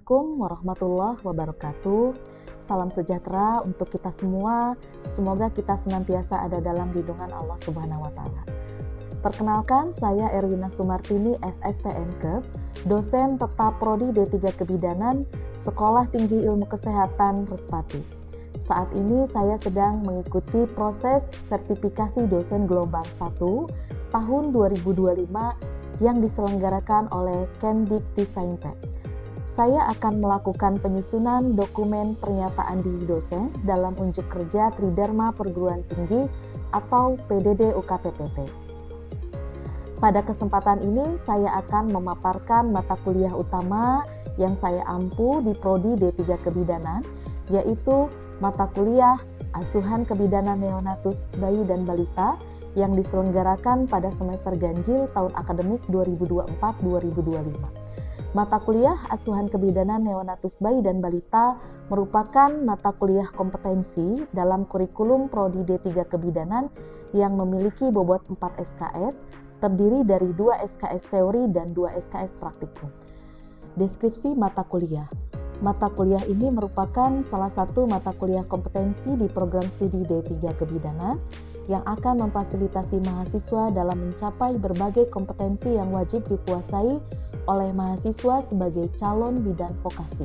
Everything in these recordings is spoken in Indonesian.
Assalamualaikum warahmatullahi wabarakatuh. Salam sejahtera untuk kita semua. Semoga kita senantiasa ada dalam lindungan Allah Subhanahu wa Ta'ala. Perkenalkan, saya Erwina Sumartini, SSTMKEB, dosen tetap Prodi D3 Kebidanan, Sekolah Tinggi Ilmu Kesehatan Respati. Saat ini saya sedang mengikuti proses sertifikasi dosen gelombang 1 tahun 2025 yang diselenggarakan oleh Kemdikti-Saintek. Saya akan melakukan penyusunan dokumen pernyataan diri dosen dalam unjuk kerja Tridharma Perguruan Tinggi atau PDD UKTPT. Pada kesempatan ini saya akan memaparkan mata kuliah utama yang saya ampu di Prodi D3 Kebidanan, yaitu mata kuliah Asuhan Kebidanan Neonatus Bayi dan Balita yang diselenggarakan pada semester ganjil tahun akademik 2024-2025. Mata kuliah Asuhan Kebidanan Neonatus Bayi dan Balita merupakan mata kuliah kompetensi dalam kurikulum Prodi D3 Kebidanan yang memiliki bobot 4 SKS, terdiri dari 2 SKS teori dan 2 SKS praktikum. Deskripsi mata kuliah. Mata kuliah ini merupakan salah satu mata kuliah kompetensi di program studi D3 Kebidanan yang akan memfasilitasi mahasiswa dalam mencapai berbagai kompetensi yang wajib dikuasai oleh mahasiswa sebagai calon bidan vokasi.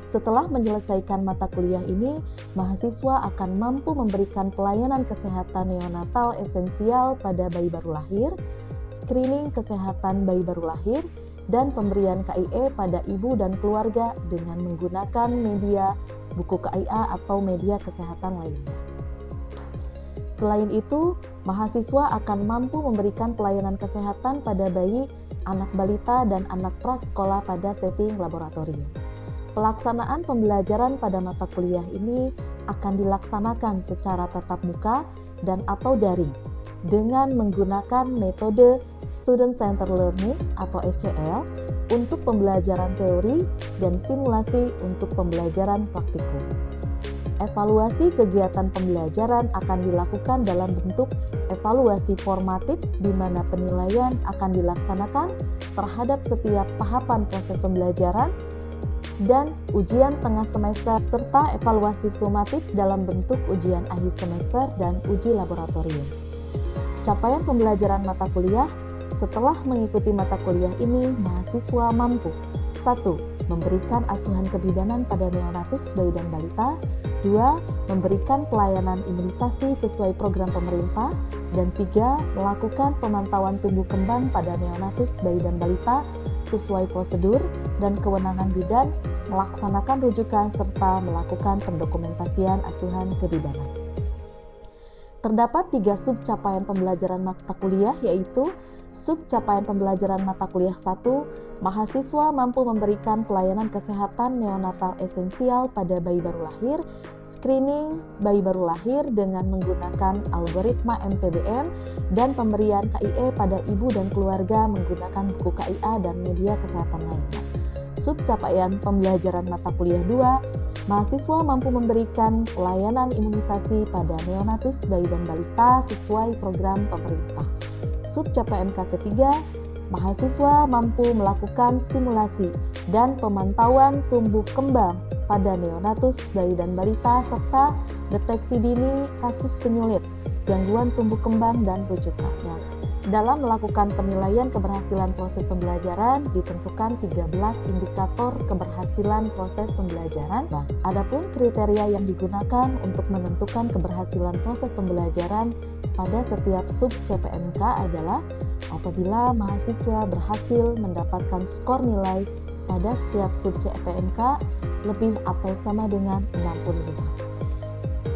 Setelah menyelesaikan mata kuliah ini, mahasiswa akan mampu memberikan pelayanan kesehatan neonatal esensial pada bayi baru lahir, screening kesehatan bayi baru lahir, dan pemberian KIE pada ibu dan keluarga dengan menggunakan media buku KIA atau media kesehatan lainnya. Selain itu, mahasiswa akan mampu memberikan pelayanan kesehatan pada bayi, anak balita, dan anak prasekolah pada setting laboratorium. Pelaksanaan pembelajaran pada mata kuliah ini akan dilaksanakan secara tatap muka dan atau daring dengan menggunakan metode Student Centered Learning atau SCL untuk pembelajaran teori dan simulasi untuk pembelajaran praktikum. Evaluasi kegiatan pembelajaran akan dilakukan dalam bentuk evaluasi formatif di mana penilaian akan dilaksanakan terhadap setiap tahapan proses pembelajaran dan ujian tengah semester serta evaluasi sumatif dalam bentuk ujian akhir semester dan uji laboratorium. Capaian pembelajaran mata kuliah. Setelah mengikuti mata kuliah ini, mahasiswa mampu 1. Memberikan asuhan kebidanan pada neonatus bayi dan balita. 2. Memberikan pelayanan imunisasi sesuai program pemerintah. Dan 3. Melakukan pemantauan tumbuh kembang pada neonatus bayi dan balita sesuai prosedur dan kewenangan bidan, melaksanakan rujukan serta melakukan pendokumentasian asuhan kebidanan. Terdapat 3 sub capaian pembelajaran mata kuliah, yaitu sub capaian pembelajaran mata kuliah 1, mahasiswa mampu memberikan pelayanan kesehatan neonatal esensial pada bayi baru lahir, screening bayi baru lahir dengan menggunakan algoritma MTBM, dan pemberian KIE pada ibu dan keluarga menggunakan buku KIA dan media kesehatan lainnya. Sub capaian pembelajaran mata kuliah 2, mahasiswa mampu memberikan pelayanan imunisasi pada neonatus bayi dan balita sesuai program pemerintah. Sub capaian ketiga, mahasiswa mampu melakukan simulasi dan pemantauan tumbuh kembang pada neonatus bayi dan balita serta deteksi dini kasus penyulit, gangguan tumbuh kembang dan rujukannya. Dalam melakukan penilaian keberhasilan proses pembelajaran ditentukan 13 indikator keberhasilan proses pembelajaran. Adapun kriteria yang digunakan untuk menentukan keberhasilan proses pembelajaran pada setiap sub CPMK adalah apabila mahasiswa berhasil mendapatkan skor nilai pada setiap sub CPMK lebih atau sama dengan 65.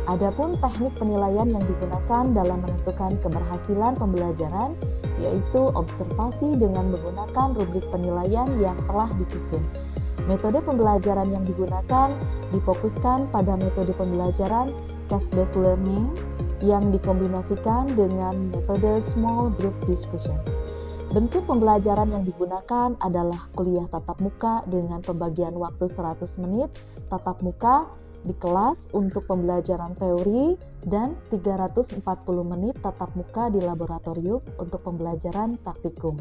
Adapun teknik penilaian yang digunakan dalam menentukan keberhasilan pembelajaran yaitu observasi dengan menggunakan rubrik penilaian yang telah disusun. Metode pembelajaran yang digunakan difokuskan pada metode pembelajaran case-based learning yang dikombinasikan dengan metode small group discussion. Bentuk pembelajaran yang digunakan adalah kuliah tatap muka dengan pembagian waktu 100 menit tatap muka di kelas untuk pembelajaran teori dan 340 menit tatap muka di laboratorium untuk pembelajaran praktikum.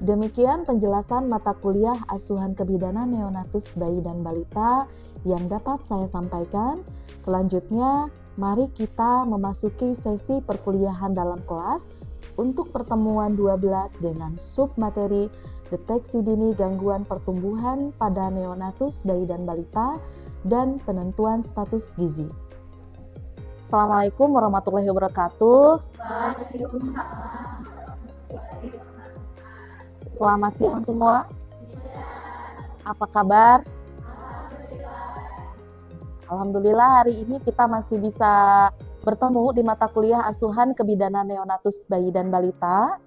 Demikian penjelasan mata kuliah asuhan kebidanan neonatus bayi dan balita yang dapat saya sampaikan. Selanjutnya, mari kita memasuki sesi perkuliahan dalam kelas untuk pertemuan 12 dengan submateri deteksi dini gangguan pertumbuhan pada neonatus bayi dan balita dan penentuan status gizi. Assalamualaikum warahmatullahi wabarakatuh. Selamat siang semua. Apa kabar? Alhamdulillah hari ini kita masih bisa bertemu di mata kuliah asuhan kebidanan neonatus bayi dan balita.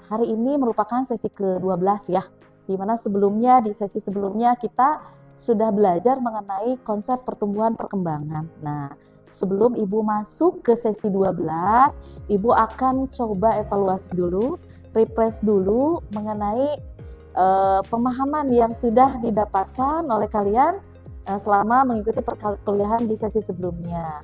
Hari ini merupakan sesi ke-12 ya, di mana sebelumnya di sesi sebelumnya kita sudah belajar mengenai konsep pertumbuhan perkembangan. Nah, sebelum Ibu masuk ke sesi 12, Ibu akan coba evaluasi dulu, refresh dulu mengenai pemahaman yang sudah didapatkan oleh kalian selama mengikuti perkuliahan di sesi sebelumnya.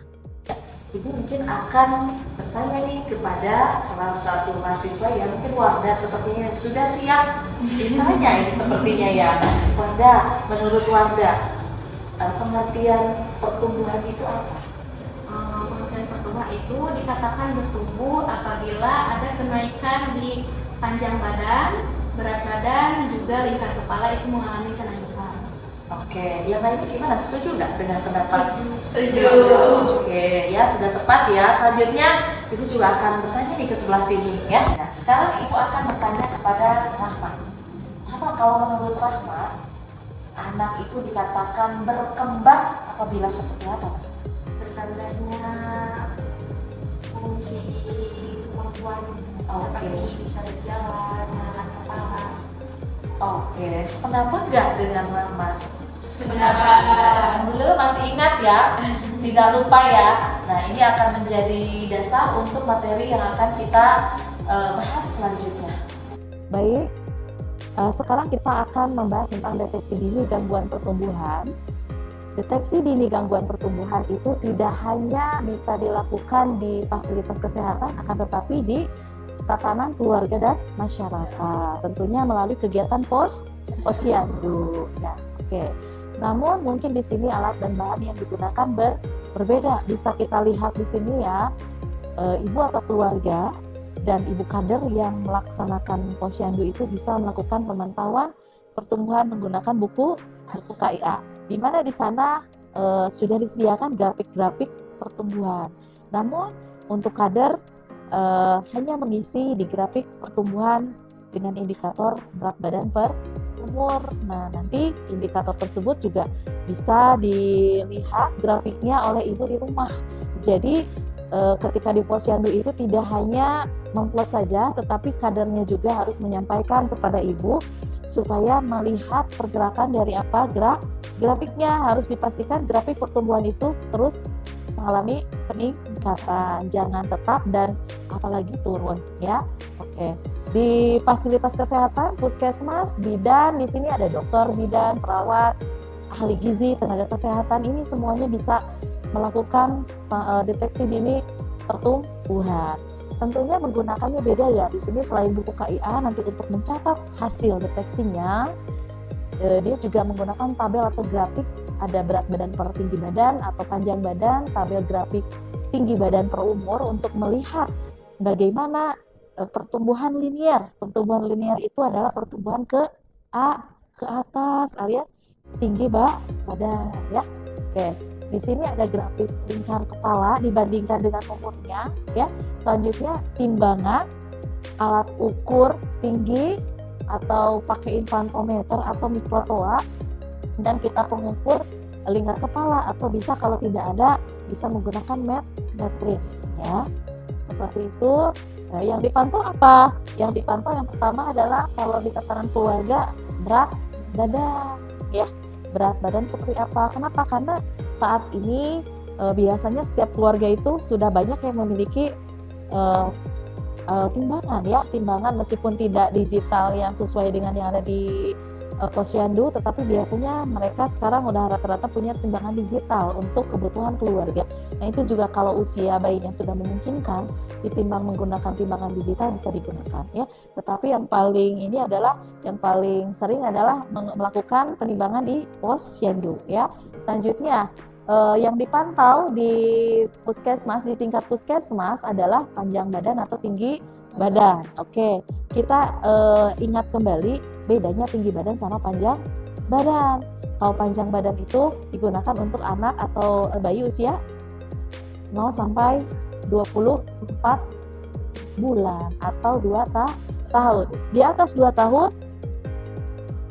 Ibu mungkin akan bertanya nih kepada salah satu mahasiswa yang mungkin Wardah sepertinya sudah siap ditanya ini sepertinya ya. Wardah, menurut Wardah, pengertian pertumbuhan itu apa? Pengertian pertumbuhan itu dikatakan bertumbuh apabila ada kenaikan di panjang badan, berat badan, juga lingkar kepala itu mengalami kenaikan. Oke, yang lainnya gimana? Setuju nggak dengan pendapat? Setuju. Oke, ya sudah tepat ya. Selanjutnya Ibu juga akan bertanya nih ke sebelah sini ya. Nah, sekarang Ibu akan bertanya kepada Rahma. Rahma, kalau menurut Rahma, anak itu dikatakan berkembang apabila seperti apa? Bertambahnya fungsi kemampuan seperti bisa berjalan, mengangkat kepala. Oke, sependapat nggak dengan Rahma? Sependapat. Alhamdulillah masih ingat ya, tidak lupa ya. Nah, ini akan menjadi dasar untuk materi yang akan kita bahas selanjutnya. Baik, sekarang kita akan membahas tentang deteksi dini gangguan pertumbuhan. Deteksi dini gangguan pertumbuhan itu tidak hanya bisa dilakukan di fasilitas kesehatan, akan tetapi di tatanan keluarga dan masyarakat, tentunya melalui kegiatan posyandu. Ya, oke. Namun mungkin di sini alat dan bahan yang digunakan berbeda. Bisa kita lihat di sini ya, ibu atau keluarga dan ibu kader yang melaksanakan posyandu itu bisa melakukan pemantauan pertumbuhan menggunakan buku KIA, di mana di sana sudah disediakan grafik-grafik pertumbuhan. Namun untuk kader hanya mengisi di grafik pertumbuhan dengan indikator berat badan per umur. Nah, nanti indikator tersebut juga bisa dilihat grafiknya oleh ibu di rumah. Jadi ketika di posyandu itu tidak hanya memplot saja, tetapi kadernya juga harus menyampaikan kepada ibu supaya melihat pergerakan dari apa grafiknya. Harus dipastikan grafik pertumbuhan itu terus mengalami peningkatan, jangan tetap dan apalagi turun ya. Oke. Di fasilitas kesehatan, puskesmas, bidan, di sini ada dokter bidan, perawat, ahli gizi, tenaga kesehatan, ini semuanya bisa melakukan deteksi dini pertumbuhan. Tentunya menggunakannya beda ya. Di sini selain buku KIA, nanti untuk mencatat hasil deteksinya, dia juga menggunakan tabel atau grafik. Ada berat badan per tinggi badan atau panjang badan, tabel grafik tinggi badan per umur untuk melihat bagaimana pertumbuhan linear. Pertumbuhan linear itu adalah pertumbuhan ke atas alias tinggi badan ya. Oke, di sini ada grafik lingkar kepala dibandingkan dengan umurnya ya. Selanjutnya timbangan, alat ukur tinggi atau pakai infantometer atau mikrotoa, dan kita pengukur lingkar kepala, atau bisa kalau tidak ada bisa menggunakan metrik ya. Seperti itu. Nah, yang dipantau apa? Yang dipantau yang pertama adalah kalau di tataran keluarga berat badan ya. Berat badan seperti apa? Kenapa? Karena saat ini biasanya setiap keluarga itu sudah banyak yang memiliki timbangan ya, timbangan meskipun tidak digital yang sesuai dengan yang ada di posyandu, tetapi biasanya mereka sekarang udah rata-rata punya timbangan digital untuk kebutuhan keluarga. Nah itu juga kalau usia bayinya sudah memungkinkan ditimbang menggunakan timbangan digital bisa digunakan ya. Tetapi yang paling sering adalah melakukan penimbangan di posyandu ya. Selanjutnya yang dipantau di puskesmas, di tingkat puskesmas adalah panjang badan atau tinggi badan. Oke, kita ingat kembali bedanya tinggi badan sama panjang badan. Kalau panjang badan itu digunakan untuk anak atau bayi usia 0 sampai 24 bulan atau 2 tahun. Di atas 2 tahun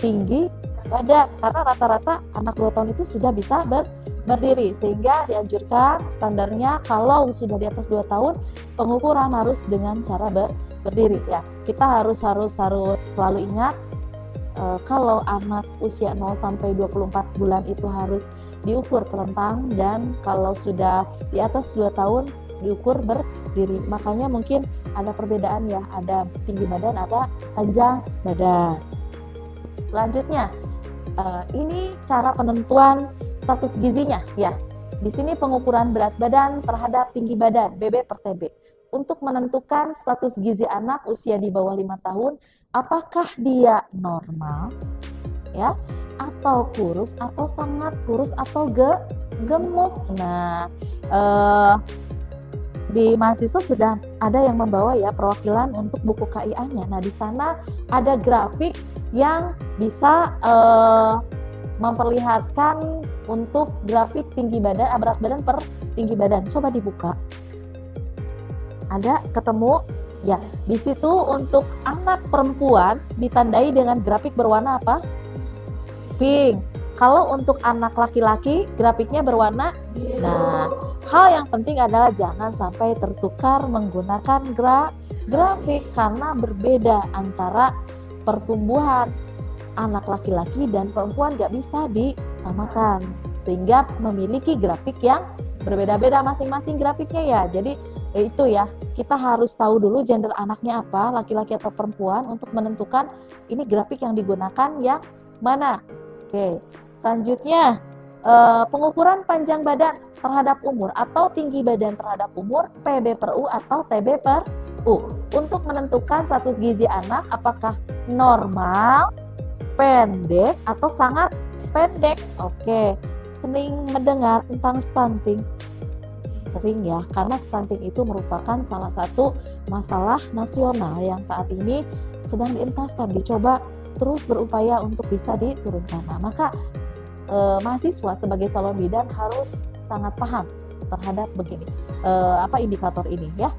tinggi badan, karena rata-rata anak 2 tahun itu sudah bisa berdiri, sehingga dianjurkan standarnya kalau sudah di atas 2 tahun pengukuran harus dengan cara berdiri ya. Kita harus selalu ingat kalau anak usia 0 sampai 24 bulan itu harus diukur telentang, dan kalau sudah di atas 2 tahun diukur berdiri. Makanya mungkin ada perbedaan ya, ada tinggi badan, ada panjang badan. Selanjutnya ini cara penentuan status gizinya ya. Di sini pengukuran berat badan terhadap tinggi badan BB per TB untuk menentukan status gizi anak usia di bawah 5 tahun, apakah dia normal ya, atau kurus, atau sangat kurus, atau gemuk. Nah, di mahasiswa sudah ada yang membawa ya perwakilan untuk buku KIA-nya. Nah, di sana ada grafik yang bisa memperlihatkan untuk grafik tinggi badan, berat badan per tinggi badan. Coba dibuka. Ada ketemu? Ya, di situ untuk anak perempuan ditandai dengan grafik berwarna apa? Pink. Kalau untuk anak laki-laki grafiknya berwarna. Nah, hal yang penting adalah jangan sampai tertukar menggunakan grafik, karena berbeda antara pertumbuhan anak laki-laki dan perempuan, gak bisa disamakan, sehingga memiliki grafik yang berbeda-beda masing-masing grafiknya ya. Jadi itu ya, kita harus tahu dulu gender anaknya apa, laki-laki atau perempuan, untuk menentukan ini grafik yang digunakan yang mana. Oke, selanjutnya pengukuran panjang badan terhadap umur atau tinggi badan terhadap umur, PB per U atau TB per U, untuk menentukan status gizi anak apakah normal, pendek, atau sangat pendek. Oke, sering mendengar tentang stunting? Sering ya, karena stunting itu merupakan salah satu masalah nasional yang saat ini sedang dientaskan, dicoba terus berupaya untuk bisa diturunkan. Nah, maka mahasiswa sebagai calon bidan harus sangat paham terhadap begini, indikator ini ya.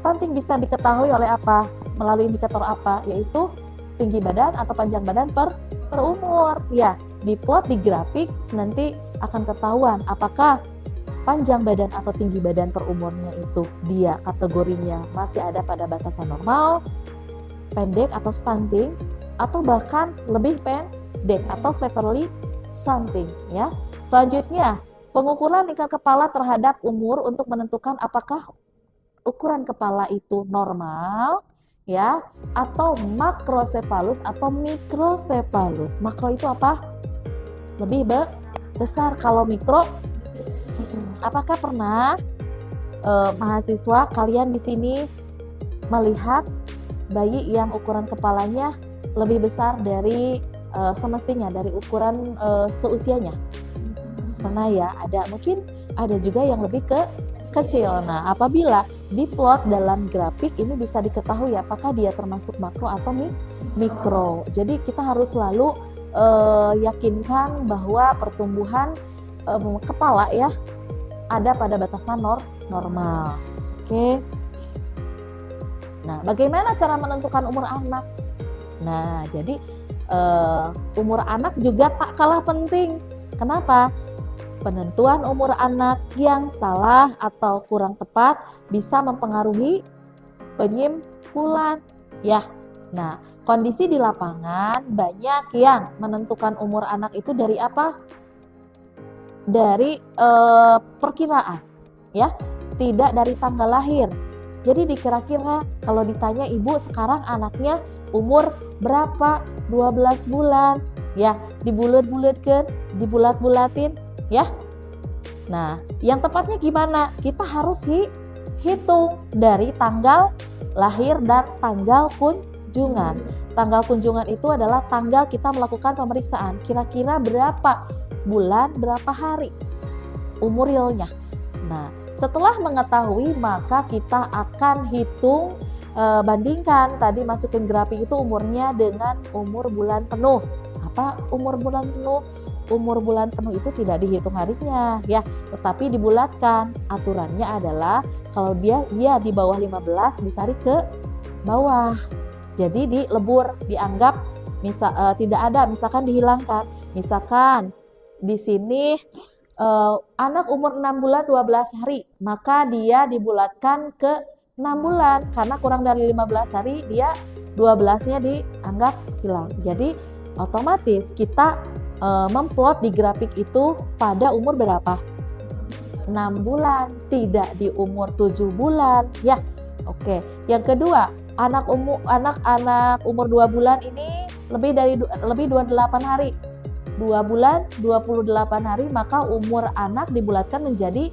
Stunting bisa diketahui oleh apa? Melalui indikator apa? Yaitu tinggi badan atau panjang badan per umur ya. Diplot di grafik nanti akan ketahuan apakah panjang badan atau tinggi badan per umurnya itu dia kategorinya masih ada pada batasan normal, pendek atau stunting, atau bahkan lebih pendek atau severely stunting ya. Selanjutnya, pengukuran tingkat kepala terhadap umur untuk menentukan apakah ukuran kepala itu normal ya, atau makrosefalus atau mikrosefalus. Makro itu apa? Lebih besar. Kalau mikro, apakah pernah mahasiswa kalian di sini melihat bayi yang ukuran kepalanya lebih besar dari semestinya, dari ukuran seusianya? Pernah ya? Ada, mungkin ada juga yang lebih kecil. Nah, apabila diplot dalam grafik ini bisa diketahui apakah dia termasuk makro atau mikro. Jadi kita harus selalu yakinkan bahwa pertumbuhan kepala ya ada pada batasan normal. Oke. Nah, bagaimana cara menentukan umur anak? Nah, jadi umur anak juga tak kalah penting. Kenapa? Penentuan umur anak yang salah atau kurang tepat bisa mempengaruhi penyimpulan ya. Nah, kondisi di lapangan banyak yang menentukan umur anak itu dari apa? Dari perkiraan ya, tidak dari tanggal lahir. Jadi dikira-kira kalau ditanya ibu sekarang anaknya umur berapa, 12 bulan. Ya, dibulat-bulatkan, dibulat-bulatin ya. Nah, yang tepatnya gimana? Kita harus hitung dari tanggal lahir dan tanggal kunjungan. Tanggal kunjungan itu adalah tanggal kita melakukan pemeriksaan. Kira-kira berapa bulan, berapa hari umur realnya. Nah, setelah mengetahui maka kita akan hitung, bandingkan tadi masukin grafik itu umurnya dengan umur bulan penuh. Apa umur bulan penuh? Umur bulan penuh itu tidak dihitung harinya ya, tetapi dibulatkan. Aturannya adalah kalau dia di bawah 15 ditarik ke bawah. Jadi dilebur, dianggap tidak ada, misalkan dihilangkan. Misalkan di sini anak umur 6 bulan 12 hari, maka dia dibulatkan ke 6 bulan karena kurang dari 15 hari dia 12-nya dianggap hilang. Jadi otomatis kita memplot di grafik itu pada umur berapa? 6 bulan, tidak di umur 7 bulan ya. Oke. Yang kedua, anak umur 2 bulan ini lebih 28 hari. 2 bulan 28 hari, maka umur anak dibulatkan menjadi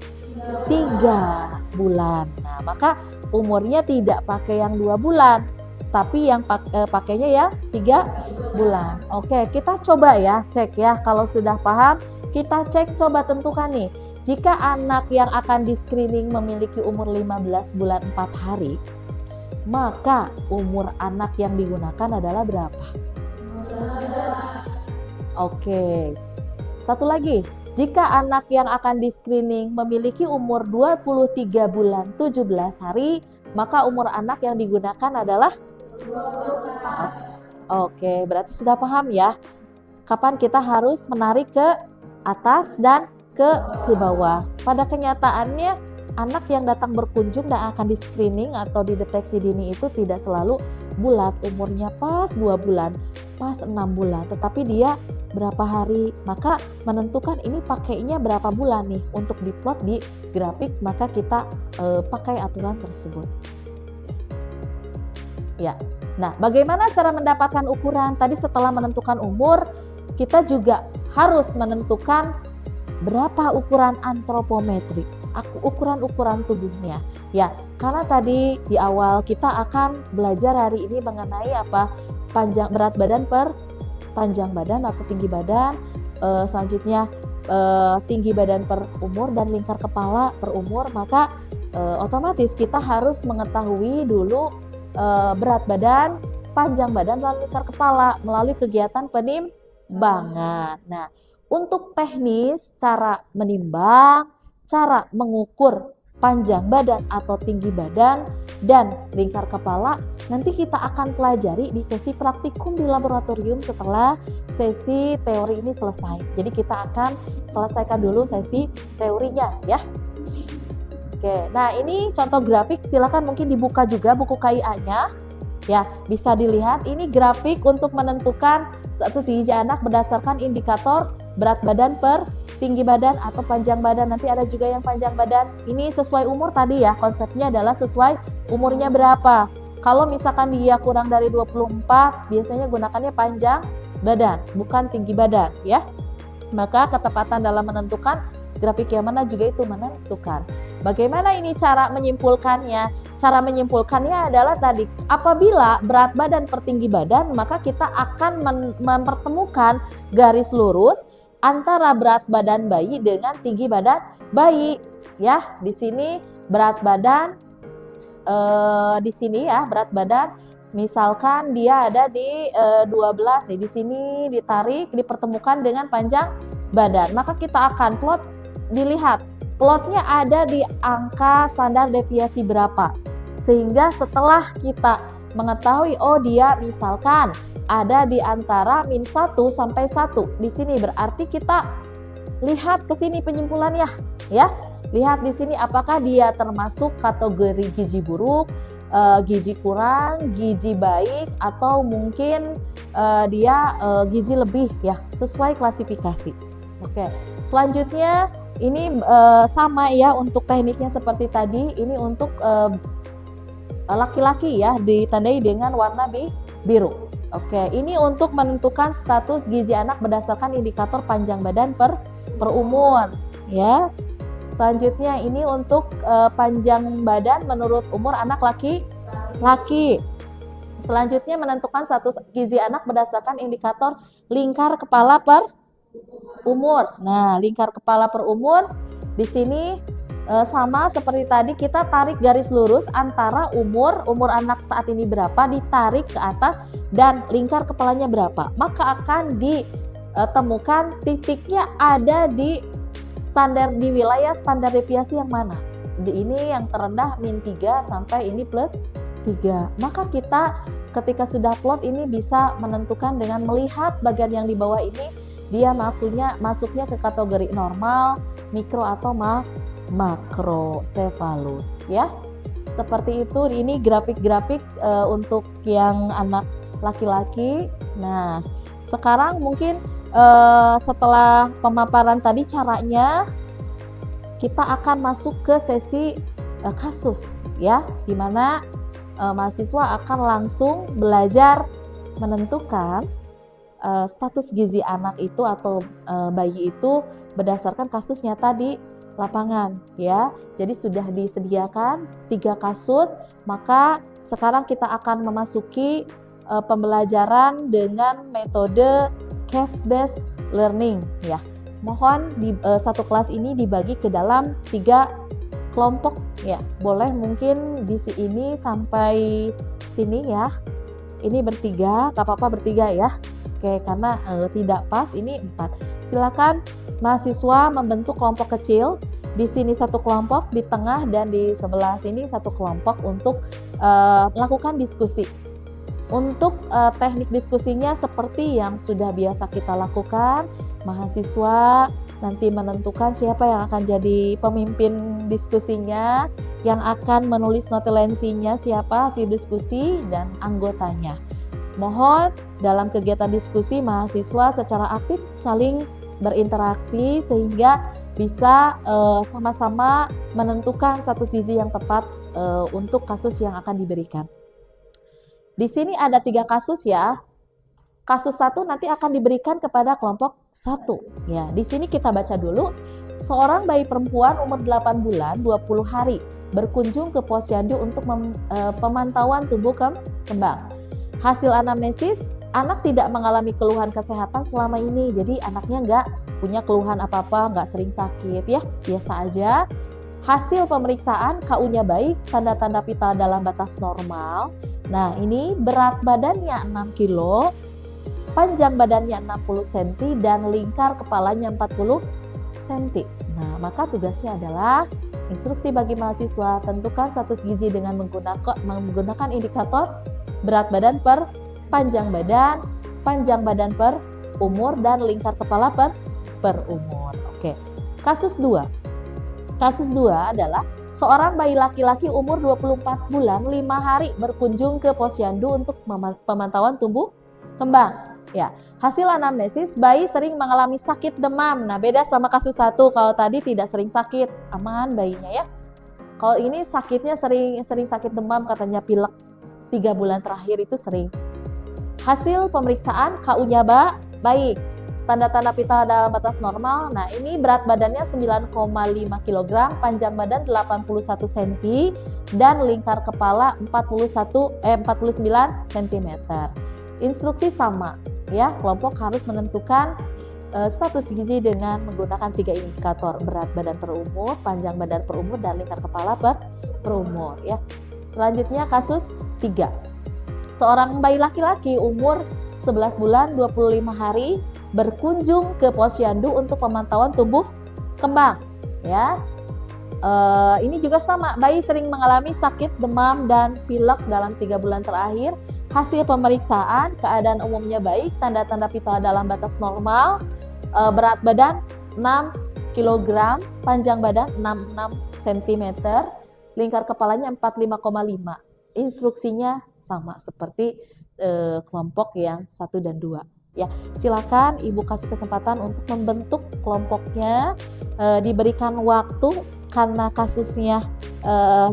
3 bulan. Nah, maka umurnya tidak pakai yang 2 bulan, tapi yang pakainya ya 3 bulan. Oke, kita coba ya, cek ya. Kalau sudah paham, kita cek, coba tentukan nih. Jika anak yang akan di screening memiliki umur 15 bulan 4 hari, maka umur anak yang digunakan adalah berapa? Oke. Satu lagi, jika anak yang akan di screening memiliki umur 23 bulan 17 hari, maka umur anak yang digunakan adalah Oke, berarti sudah paham ya kapan kita harus menarik ke atas dan ke bawah. Pada kenyataannya anak yang datang berkunjung dan akan di screening atau dideteksi dini itu tidak selalu bulat umurnya pas 2 bulan, pas 6 bulan, tetapi dia berapa hari. Maka menentukan ini pakainya berapa bulan nih untuk diplot di grafik, maka kita pakai aturan tersebut. Ya. Nah, bagaimana cara mendapatkan ukuran? Tadi setelah menentukan umur, kita juga harus menentukan berapa ukuran antropometrik, ukuran-ukuran tubuhnya. Ya, karena tadi di awal kita akan belajar hari ini mengenai berat badan per panjang badan atau tinggi badan, selanjutnya tinggi badan per umur dan lingkar kepala per umur. Maka otomatis kita harus mengetahui dulu berat badan, panjang badan, dan lingkar kepala melalui kegiatan penimbangan. Nah, untuk teknis cara menimbang, cara mengukur panjang badan atau tinggi badan dan lingkar kepala nanti kita akan pelajari di sesi praktikum di laboratorium setelah sesi teori ini selesai. Jadi kita akan selesaikan dulu sesi teorinya ya. Oke, nah ini contoh grafik, silakan mungkin dibuka juga buku KIA-nya. Ya, bisa dilihat ini grafik untuk menentukan status gizi anak berdasarkan indikator berat badan per tinggi badan atau panjang badan. Nanti ada juga yang panjang badan. Ini sesuai umur tadi ya, konsepnya adalah sesuai umurnya berapa. Kalau misalkan dia kurang dari 24, biasanya gunakannya panjang badan, bukan tinggi badan ya. Maka ketepatan dalam menentukan grafik yang mana juga itu menentukan. Bagaimana ini cara menyimpulkannya? Cara menyimpulkannya adalah tadi, apabila berat badan per tinggi badan, maka kita akan mempertemukan garis lurus antara berat badan bayi dengan tinggi badan bayi. Ya, di sini berat badan, di sini ya berat badan. Misalkan dia ada di 12 nih, di sini ditarik, dipertemukan dengan panjang badan. Maka kita akan plot, dilihat plotnya ada di angka standar deviasi berapa, sehingga setelah kita mengetahui oh dia misalkan ada di antara -1 sampai 1 di sini, berarti kita lihat ke sini penyimpulannya ya. Lihat di sini apakah dia termasuk kategori gizi buruk, gizi kurang, gizi baik, atau mungkin dia gizi lebih ya, sesuai klasifikasi. Oke, selanjutnya ini sama ya untuk tekniknya seperti tadi. Ini untuk laki-laki ya, ditandai dengan warna biru. Oke, ini untuk menentukan status gizi anak berdasarkan indikator panjang badan per umur, ya. Selanjutnya ini untuk panjang badan menurut umur anak laki-laki. Selanjutnya menentukan status gizi anak berdasarkan indikator lingkar kepala per umur. Nah, lingkar kepala per umur di sini sama seperti tadi, kita tarik garis lurus antara umur anak saat ini berapa, ditarik ke atas, dan lingkar kepalanya berapa. Maka akan ditemukan titiknya ada di wilayah standar deviasi yang mana. Ini yang terendah -3 sampai ini +3. Maka kita ketika sudah plot ini bisa menentukan dengan melihat bagian yang di bawah ini, dia masuknya ke kategori normal, mikro atau makrosefalus, ya. Seperti itu. Ini grafik-grafik untuk yang anak laki-laki. Nah, sekarang mungkin setelah pemaparan tadi caranya, kita akan masuk ke sesi kasus, ya, dimana mahasiswa akan langsung belajar menentukan status gizi anak itu atau bayi itu berdasarkan kasus nyata di lapangan, ya. Jadi sudah disediakan 3 kasus, maka sekarang kita akan memasuki pembelajaran dengan metode case based learning, ya. Mohon di satu kelas ini dibagi ke dalam 3 kelompok, ya. Boleh mungkin di sini sampai sini, ya. Ini bertiga, gak apa-apa bertiga, ya. Oke, karena tidak pas ini 4. Silakan mahasiswa membentuk kelompok kecil. Di sini 1 kelompok, di tengah dan di sebelah sini 1 kelompok untuk melakukan diskusi. Untuk teknik diskusinya seperti yang sudah biasa kita lakukan, mahasiswa nanti menentukan siapa yang akan jadi pemimpin diskusinya, yang akan menulis notulensinya siapa hasil diskusi, dan anggotanya. Mohon dalam kegiatan diskusi mahasiswa secara aktif saling berinteraksi sehingga bisa sama-sama menentukan status gizi yang tepat untuk kasus yang akan diberikan. Di sini ada 3 kasus, ya. Kasus 1 nanti akan diberikan kepada kelompok 1. Ya, di sini kita baca dulu. Seorang bayi perempuan umur 8 bulan 20 hari berkunjung ke posyandu untuk pemantauan tumbuh kembang. Hasil anamnesis, anak tidak mengalami keluhan kesehatan selama ini. Jadi anaknya nggak punya keluhan apa-apa, nggak sering sakit, ya, biasa aja. Hasil pemeriksaan KU-nya baik, tanda-tanda vital dalam batas normal. Nah, ini berat badannya 6 kilo, panjang badannya 60 cm, dan lingkar kepalanya 40 cm. Nah, maka tugasnya adalah instruksi bagi mahasiswa, tentukan status gizi dengan menggunakan indikator berat badan per panjang badan per umur, dan lingkar kepala per umur. Oke. Kasus 2. Kasus 2 adalah seorang bayi laki-laki umur 24 bulan 5 hari berkunjung ke posyandu untuk pemantauan tumbuh kembang. Ya, hasil anamnesis, bayi sering mengalami sakit demam. Nah, beda sama kasus 1. Kalau tadi tidak sering sakit, aman bayinya, ya. Kalau ini sakitnya sering sakit demam, katanya pilek 3 bulan terakhir itu sering. Hasil pemeriksaan KU-nya baik, tanda-tanda vital dalam batas normal. Nah, ini berat badannya 9,5 kg, panjang badan 81 cm, dan lingkar kepala 49 cm. Instruksi sama, ya. Kelompok harus menentukan status gizi dengan menggunakan 3 indikator: berat badan per umur, panjang badan per umur, dan lingkar kepala per umur, ya. Selanjutnya kasus 3. Seorang bayi laki-laki umur 11 bulan 25 hari berkunjung ke posyandu untuk pemantauan tumbuh kembang, ya. Ini juga sama, bayi sering mengalami sakit demam dan pilek dalam 3 bulan terakhir. Hasil pemeriksaan, keadaan umumnya baik, tanda-tanda vital dalam batas normal, berat badan 6 kg, panjang badan 66 cm, lingkar kepalanya 45,5. Instruksinya sama seperti kelompok yang 1 dan 2. Ya, silakan Ibu kasih kesempatan untuk membentuk kelompoknya, diberikan waktu karena kasusnya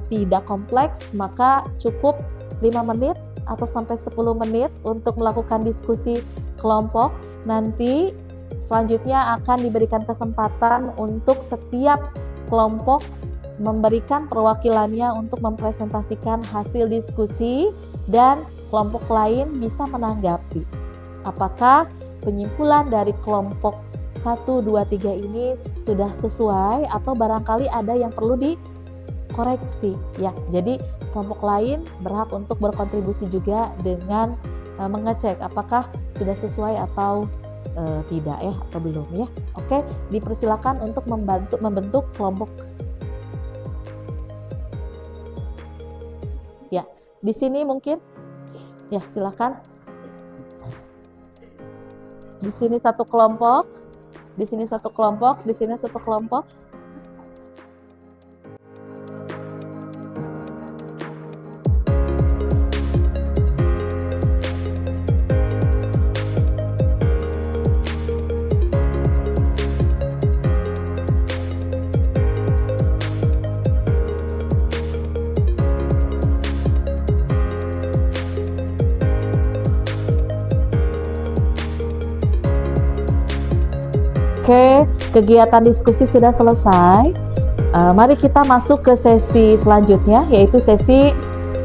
tidak kompleks, maka cukup 5 menit atau sampai 10 menit untuk melakukan diskusi kelompok. Nanti selanjutnya akan diberikan kesempatan untuk setiap kelompok memberikan perwakilannya untuk mempresentasikan hasil diskusi dan kelompok lain bisa menanggapi apakah penyimpulan dari kelompok 1, 2, 3 ini sudah sesuai atau barangkali ada yang perlu dikoreksi ya. Jadi kelompok lain berhak untuk berkontribusi juga dengan mengecek apakah sudah sesuai atau tidak ya, atau belum ya. Oke, dipersilakan untuk membentuk kelompok. Ya, di sini mungkin ya, silakan. Di sini satu kelompok, di sini satu kelompok, di sini satu kelompok. Oke, kegiatan diskusi sudah selesai. Mari kita masuk ke sesi selanjutnya, yaitu sesi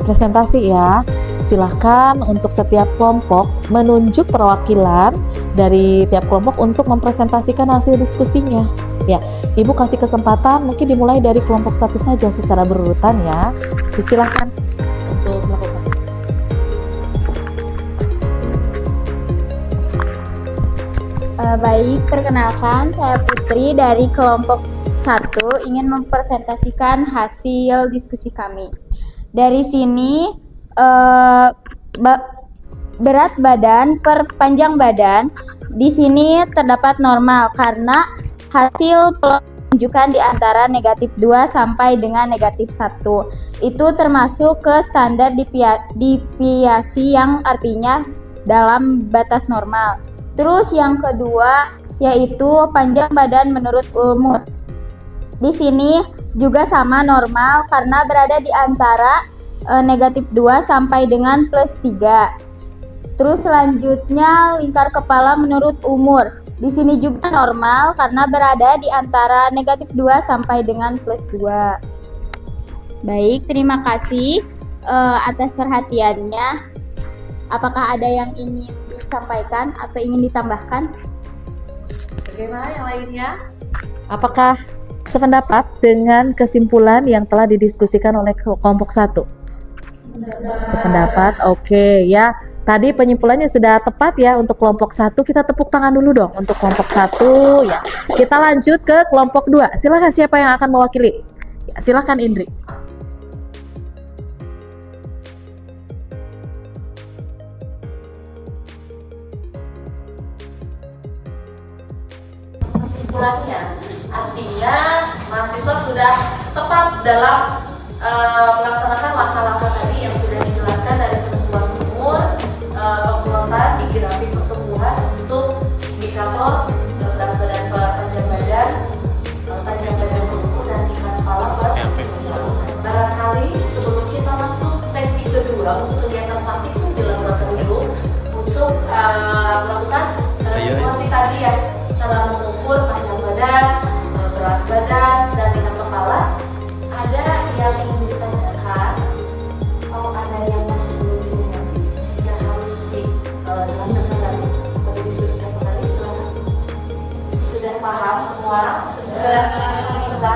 presentasi ya. Silahkan untuk setiap kelompok menunjuk perwakilan dari tiap kelompok untuk mempresentasikan hasil diskusinya. Ya, Ibu kasih kesempatan mungkin dimulai dari kelompok 1 saja secara berurutan ya. Silakan untuk melakukan. Baik, perkenalkan saya Putri dari kelompok 1 ingin mempresentasikan hasil diskusi kami. Dari sini berat badan per panjang badan di sini terdapat normal karena hasil menunjukkan di antara -2 sampai dengan -1. Itu termasuk ke standar deviasi yang artinya dalam batas normal. Terus yang kedua yaitu panjang badan menurut umur. Di sini juga sama normal karena berada di antara -2 sampai dengan +3. Terus selanjutnya lingkar kepala menurut umur. Di sini juga normal karena berada di antara -2 sampai dengan +2. Baik, terima kasih atas perhatiannya. Apakah ada yang ingin disampaikan atau ingin ditambahkan? Bagaimana yang lainnya? Apakah sependapat dengan kesimpulan yang telah didiskusikan oleh kelompok 1? Sependapat, oke ya. Tadi penyimpulannya sudah tepat ya untuk kelompok 1. Kita tepuk tangan dulu dong untuk kelompok 1 ya. Kita lanjut ke kelompok 2. Silakan, siapa yang akan mewakili? Ya, silakan Indri. Kesimpulannya artinya mahasiswa sudah tepat dalam melaksanakan langkah-langkah tadi yang sudah dijelaskan dari penentuan umur, pemrotan di grafik pertumbuhan untuk indikator berat badan per panjang badan berukur dan tingkat kepala per. Barangkali sebelum kita masuk sesi kedua untuk kegiatan praktikum di laboratorium untuk melakukan simulasi tadi ya, cara mengukur panjang badan, berat badan, dan tingkat kepala. Ada yang ingin ditanyakan? Kalau ada yang masih belum dimengerti sehingga harus dijelaskan kembali atau didiskusikan kembali, silakan. Sudah paham semua? Sudah bisa?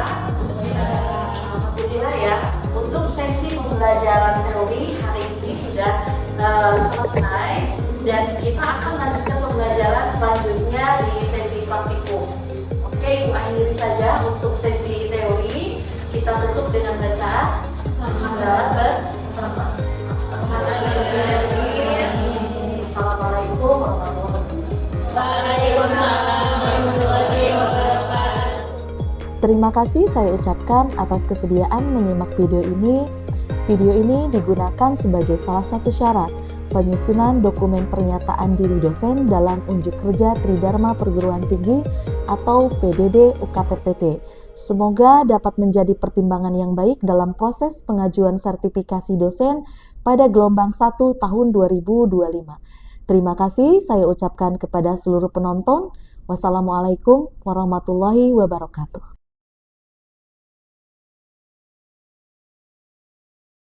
Alhamdulillah ya. Untuk sesi pembelajaran teori hari ini sudah selesai dan kita akan melanjutkan pembelajaran selanjutnya di sesi praktikum. Oke, Ibu akhiri saja untuk sesi teori. Kita tutup dengan bacaan hamdalah bersama. Assalamualaikum warahmatullahi wabarakatuh. Terima kasih saya ucapkan atas kesediaan menyimak video ini. Video ini digunakan sebagai salah satu syarat penyusunan dokumen pernyataan diri dosen dalam unjuk kerja Tridharma Perguruan Tinggi atau PDD UKTPT. Semoga dapat menjadi pertimbangan yang baik dalam proses pengajuan sertifikasi dosen pada gelombang 1 tahun 2025. Terima kasih saya ucapkan kepada seluruh penonton. Wassalamualaikum warahmatullahi wabarakatuh.